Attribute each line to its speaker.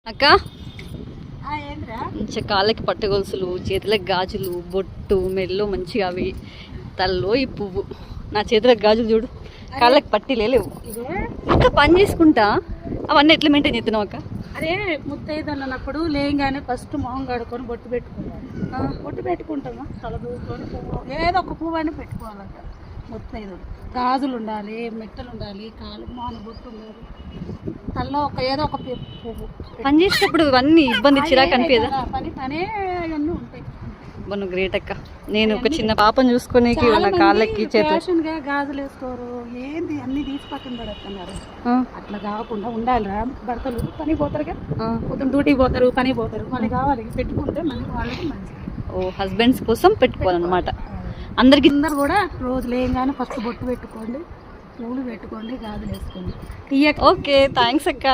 Speaker 1: అక్క మంచిగా కాళ్ళకి పట్టుగొలుసులు, చేతులకు గాజులు, బొట్టు, మెల్లో మంచిగా అవి, తల్లో ఈ పువ్వు. నా చేతులకు గాజులు చూడు, కాళ్ళకి పట్టీలే లేవు. ఇంకా పని చేసుకుంటా అవన్నీ ఎట్లా మెయింటైన్ చేస్తున్నావు అక్క?
Speaker 2: అదే ముత్తైదు అన్నప్పుడు లేయంగానే ఫస్ట్ మొహం కడుక్కొని బొట్టు పెట్టుకున్నాను. బొట్టు పెట్టుకుంటామా తల దూకొని పువ్వు ఏదో ఒక పువ్వు అని పెట్టుకోవాలంట. ముత్తైదు గాజులు ఉండాలి, మెట్టలు ఉండాలి, కాలు మొహం బొట్టు ఉండాలి, తల్లో ఏదో ఒక పువ్వు.
Speaker 1: పని చేసేటప్పుడు ఇవన్నీ ఇబ్బంది చిరాకు అనిపించదా?
Speaker 2: పనే అవన్నీ ఉంటాయి.
Speaker 1: నువ్వు గ్రేట్ అక్క. నేను ఒక చిన్న పాపను చూసుకునే కాళ్ళకి
Speaker 2: ఫ్యాషన్గా గాజులు వేసుకోరు, ఏంది అన్ని తీసి పక్కన పడుతున్నారు. అట్లా కాకుండా ఉండాలిరా. భర్తలు పని పోతారుగా, పొద్దున్న డ్యూటీకి పోతారు, పని పోతారు, మళ్ళీ కావాలి పెట్టుకుంటే మనకి వాళ్ళకి మంచిది.
Speaker 1: ఓ హస్బెండ్స్ కోసం పెట్టుకోవాలన్నమాట. అందరు
Speaker 2: కూడా రోజు లేయంగానే ఫస్ట్ బొట్టు పెట్టుకోండి, పూలు పెట్టుకోండి, గాజులు వేసుకోండి.
Speaker 1: ఓకే, థ్యాంక్స్ అక్క.